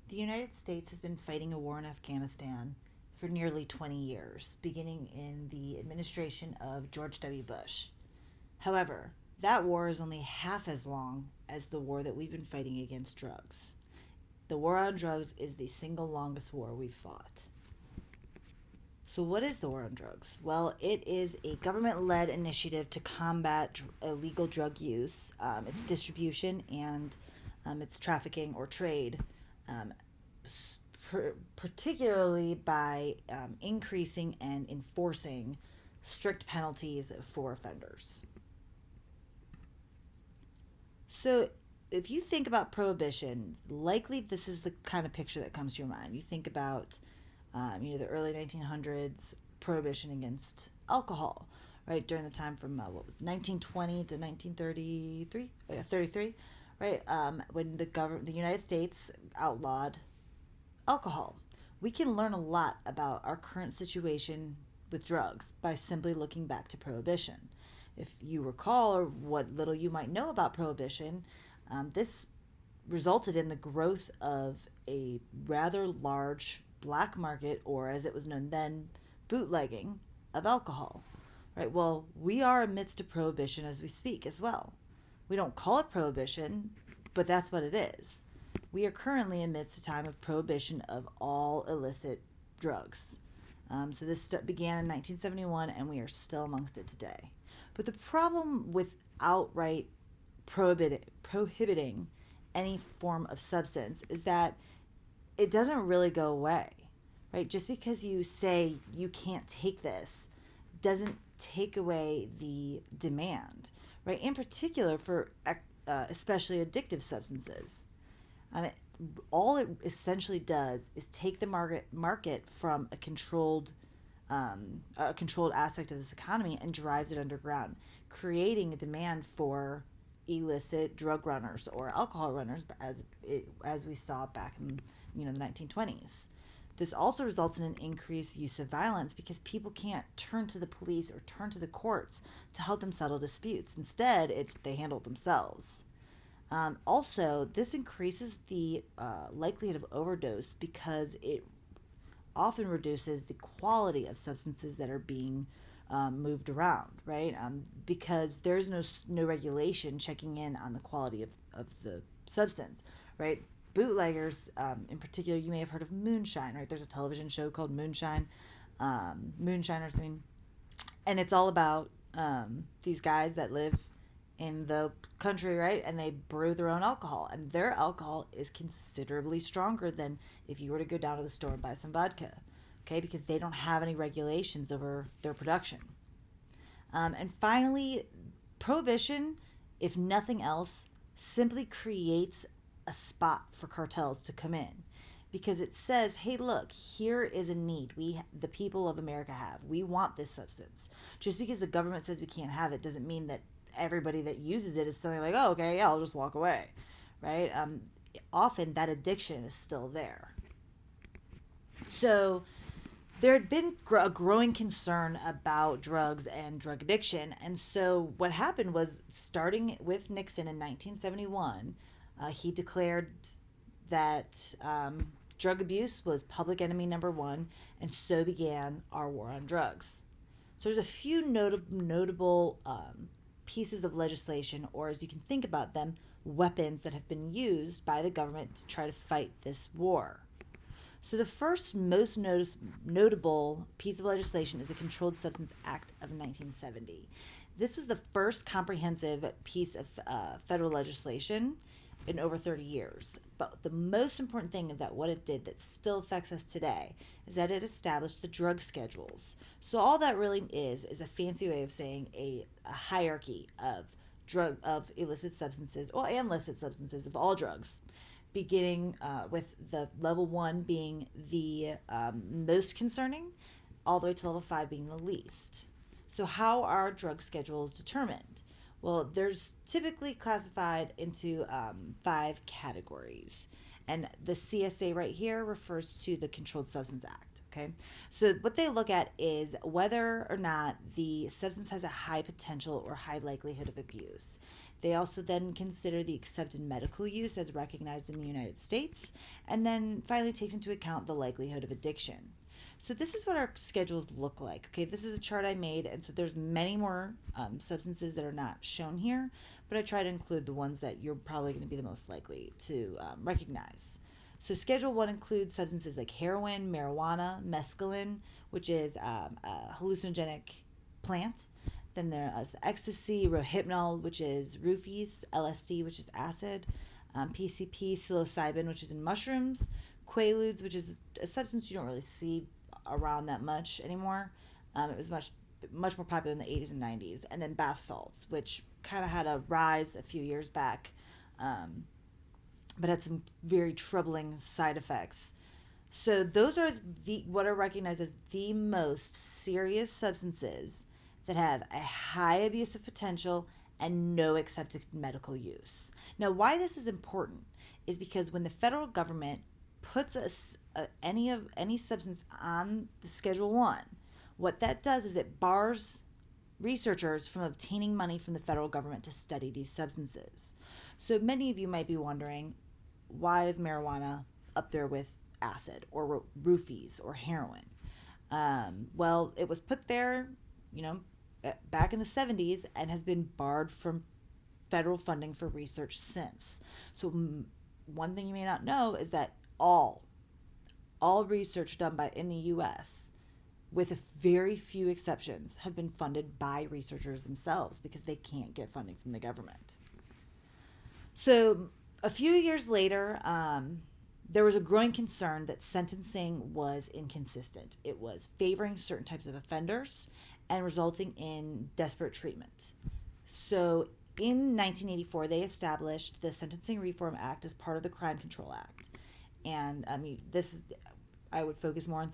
The United States has been fighting a war in Afghanistan for nearly 20 years, beginning in the administration of George W. Bush. However, that war is only half as long as the war that we've been fighting against drugs. The war on drugs is the single longest war we've fought. So, what is the war on drugs? Well, it is a government led initiative to combat illegal drug use, its distribution, and its trafficking or trade, um, particularly by increasing and enforcing strict penalties for offenders. So, if you think about prohibition, likely this is the kind of picture that comes to your mind. You think about, the early 1900s prohibition against alcohol, right? During the time from what was 1920 to 1933, 33, right? When the United States outlawed alcohol. We can learn a lot about our current situation with drugs by simply looking back to prohibition. If you recall, or what little you might know about prohibition, this resulted in the growth of a rather large black market, or as it was known then, bootlegging of alcohol. Right? Well, we are amidst a prohibition as we speak as well. We don't call it prohibition, but that's what it is. We are currently amidst a time of prohibition of all illicit drugs. So this began in 1971, and we are still amongst it today. But the problem with outright prohibiting any form of substance is that it doesn't really go away, right? Just because you say you can't take this doesn't take away the demand, right? In particular for especially addictive substances. Um, all it essentially does is take the market from a controlled aspect of this economy and drives it underground, creating a demand for illicit drug runners or alcohol runners, as we saw back in the 1920s. This also results in an increased use of violence because people can't turn to the police or turn to the courts to help them settle disputes. Instead, it's they handle it themselves. Also, this increases the likelihood of overdose because it often reduces the quality of substances that are being moved around, right? Because there's no regulation checking in on the quality of the substance, right? Bootleggers, in particular, you may have heard of moonshine, right? There's a television show called Moonshiners, I mean, and it's all about these guys that live in the country, right? And they brew their own alcohol, and their alcohol is considerably stronger than if you were to go down to the store and buy some vodka, okay? Because they don't have any regulations over their production. And finally, prohibition, if nothing else, simply creates a spot for cartels to come in because it says, hey, look, here is a need the people of America have. We want this substance. Just because the government says we can't have it doesn't mean that everybody that uses it is something like, oh, okay, yeah, I'll just walk away, right? Often that addiction is still there. So there had been a growing concern about drugs and drug addiction. And so what happened was, starting with Nixon in 1971, he declared that drug abuse was public enemy number one, and so began our war on drugs. So there's a few notable pieces of legislation, or as you can think about them, weapons that have been used by the government to try to fight this war. So the first most notable piece of legislation is the Controlled Substance Act of 1970. This was the first comprehensive piece of federal legislation in over 30 years. But the most important thing about what it did that still affects us today is that it established the drug schedules. So all that really is a fancy way of saying a hierarchy of illicit substances, or and illicit substances of all drugs, beginning with the level 1 being the most concerning, all the way to level 5 being the least. So how are drug schedules determined? Well, there's typically classified into 5 categories. And the CSA right here refers to the Controlled Substance Act. Okay, so what they look at is whether or not the substance has a high potential or high likelihood of abuse. They also then consider the accepted medical use as recognized in the United States, and then finally takes into account the likelihood of addiction. So this is what our schedules look like. Okay, this is a chart I made, and so there's many more substances that are not shown here, but I try to include the ones that you're probably going to be the most likely to recognize. So Schedule 1 includes substances like heroin, marijuana, mescaline, which is a hallucinogenic plant. Then there's ecstasy, rohypnol, which is roofies, LSD, which is acid, PCP, psilocybin, which is in mushrooms, quaaludes, which is a substance you don't really see around that much anymore. It was much more popular in the 80s and 90s. And then bath salts, which kind of had a rise a few years back, but had some very troubling side effects. So those are what are recognized as the most serious substances that have a high abusive potential and no accepted medical use. Now, why this is important is because when the federal government puts any substance on the Schedule 1, what that does is it bars researchers from obtaining money from the federal government to study these substances. So many of you might be wondering, why is marijuana up there with acid or roofies or heroin? Well, it was put there, back in the 70s and has been barred from federal funding for research since. So one thing you may not know is that all research done in the US, with a very few exceptions, have been funded by researchers themselves because they can't get funding from the government. So a few years later, there was a growing concern that sentencing was inconsistent. It was favoring certain types of offenders and resulting in desperate treatment. So in 1984, they established the Sentencing Reform Act as part of the Crime Control Act. And I would focus more on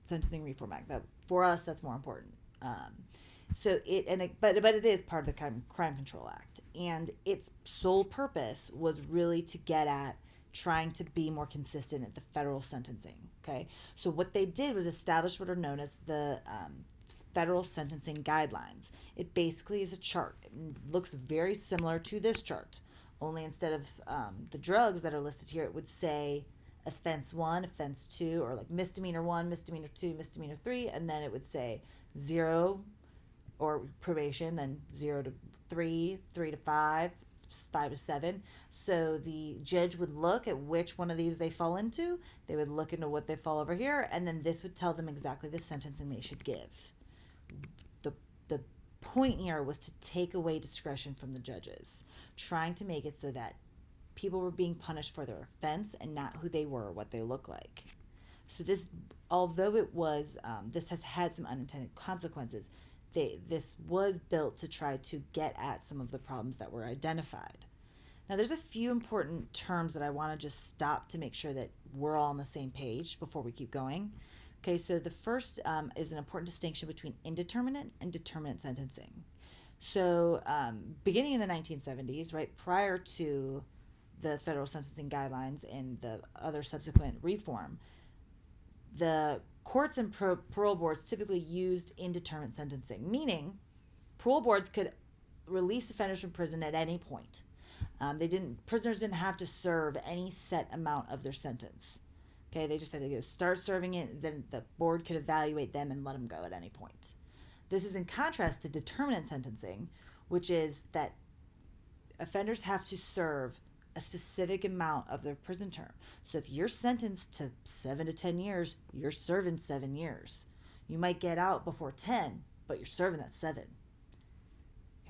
Sentencing Reform Act. That for us, that's more important. But it is part of the Crime Control Act, and its sole purpose was really to get at trying to be more consistent at the federal sentencing. Okay, so what they did was establish what are known as the federal sentencing guidelines. It basically is a chart. It looks very similar to this chart, only instead of the drugs that are listed here, it would say offense 1, offense 2, or like misdemeanor 1, misdemeanor 2, misdemeanor 3, and then it would say 0 or probation, then 0 to 3, 3 to 5, 5 to 7. So the judge would look at which one of these they fall into. They would look into what they fall over here, and then this would tell them exactly the sentencing they should give. The point here was to take away discretion from the judges, trying to make it so that people were being punished for their offense and not who they were or what they look like. So this, although it was, this has had some unintended consequences, this was built to try to get at some of the problems that were identified. Now, there's a few important terms that I want to just stop to make sure that we're all on the same page before we keep going. Okay, so the first is an important distinction between indeterminate and determinate sentencing. So beginning in the 1970s, right, prior to the federal sentencing guidelines and the other subsequent reform, the courts and parole boards typically used indeterminate sentencing, meaning parole boards could release offenders from prison at any point. Prisoners didn't have to serve any set amount of their sentence. Okay, they just had to go start serving it, then the board could evaluate them and let them go at any point. This is in contrast to determinate sentencing, which is that offenders have to serve a specific amount of their prison term. So if you're sentenced to 7 to 10 years, you're serving 7 years. You might get out before 10, but you're serving that 7.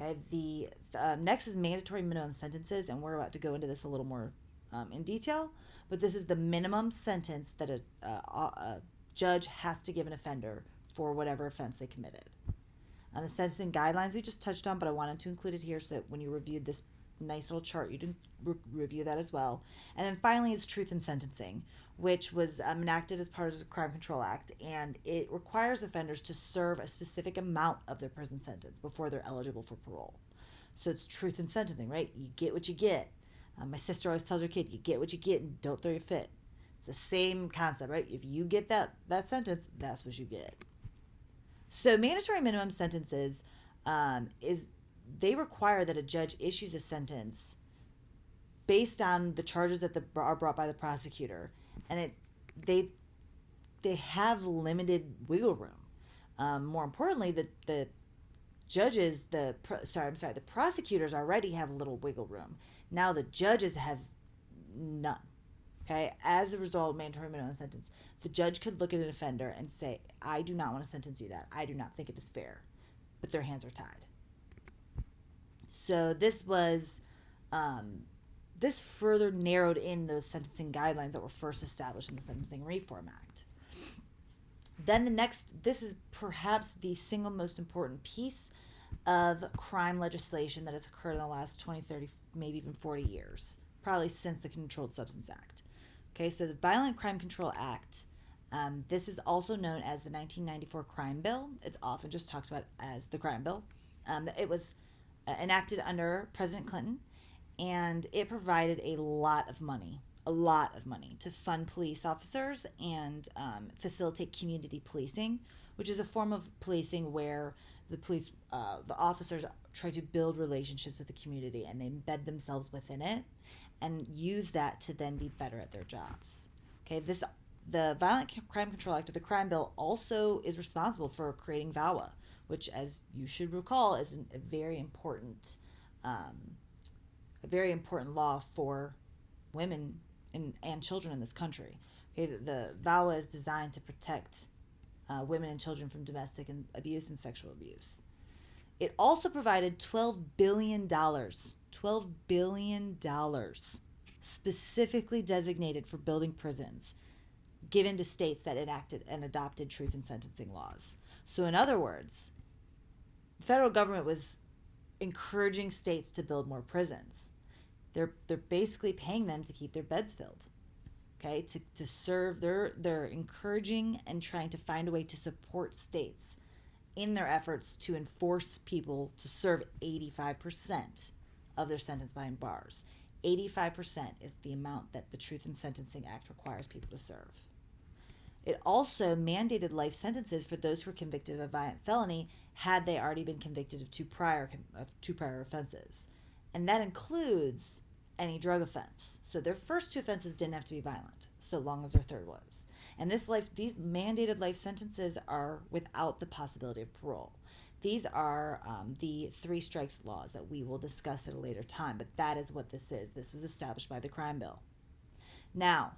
Okay, the next is mandatory minimum sentences, and we're about to go into this a little more in detail, but this is the minimum sentence that a judge has to give an offender for whatever offense they committed. The sentencing guidelines we just touched on, but I wanted to include it here so that when you reviewed this nice little chart, you didn't review that as well. And then finally is truth in sentencing, which was enacted as part of the Crime Control Act, and it requires offenders to serve a specific amount of their prison sentence before they're eligible for parole. So it's truth in sentencing, right? You get what you get. My sister always tells her kid, you get what you get and don't throw your fit. It's the same concept, right? If you get that sentence, that's what you get. So mandatory minimum sentences is they require that a judge issues a sentence based on the charges that are brought by the prosecutor, and they they have limited wiggle room. More importantly, the judges, the prosecutors already have little wiggle room. Now the judges have none. Okay, as a result of mandatory minimum sentence, the judge could look at an offender and say, "I do not want to sentence you that. I do not think it is fair," but their hands are tied. So this further narrowed in those sentencing guidelines that were first established in the Sentencing Reform Act. Then this is perhaps the single most important piece of crime legislation that has occurred in the last 20, 30, maybe even 40 years, probably since the Controlled Substance Act. Okay, so the Violent Crime Control Act, this is also known as the 1994 Crime Bill. It's often just talked about as the Crime Bill. It was enacted under President Clinton, and it provided a lot of money to fund police officers and facilitate community policing, which is a form of policing where the officers try to build relationships with the community and they embed themselves within it and use that to then be better at their jobs. Okay, the Violent Crime Control Act, or the Crime Bill, also is responsible for creating VAWA, which, as you should recall, is a very important law for women and children in this country. Okay, the VAWA is designed to protect women and children from domestic abuse and sexual abuse. It also provided $12 billion specifically designated for building prisons, given to states that enacted and adopted truth in sentencing laws. So in other words, the federal government was encouraging states to build more prisons. They're basically paying them to keep their beds filled. Okay, to serve, they're encouraging and trying to find a way to support states in their efforts to enforce people to serve 85% of their sentence behind bars. 85% is the amount that the Truth in Sentencing Act requires people to serve. It also mandated life sentences for those who were convicted of a violent felony had they already been convicted of two prior offenses. And that includes any drug offense. So their first two offenses didn't have to be violent, so long as their third was. And these mandated life sentences are without the possibility of parole. These are the three strikes laws that we will discuss at a later time, but that is what this is. This was established by the Crime Bill. Now,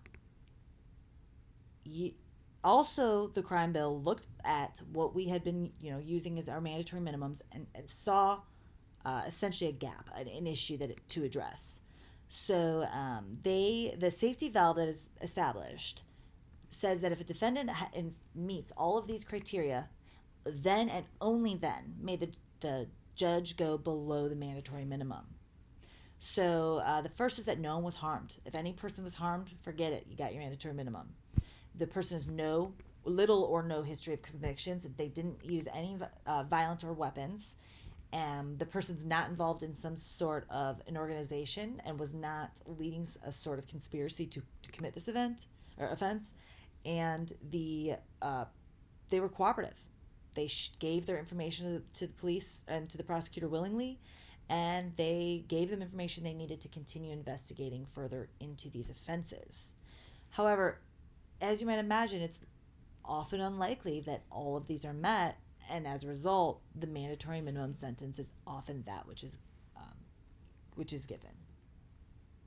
also the Crime Bill looked at what we had been using as our mandatory minimums and saw essentially a gap, an issue to address. So the safety valve that is established says that if a defendant meets all of these criteria, then and only then may the judge go below the mandatory minimum. So the first is that no one was harmed. If any person was harmed, forget it. You got your mandatory minimum. The person has little or no history of convictions. They didn't use any violence or weapons. The person's not involved in some sort of an organization and was not leading a sort of conspiracy to commit this offense. And they were cooperative. They gave their information to the police and to the prosecutor willingly, and they gave them information they needed to continue investigating further into these offenses. However, as you might imagine, it's often unlikely that all of these are met, and as a result, the mandatory minimum sentence is often that which is given.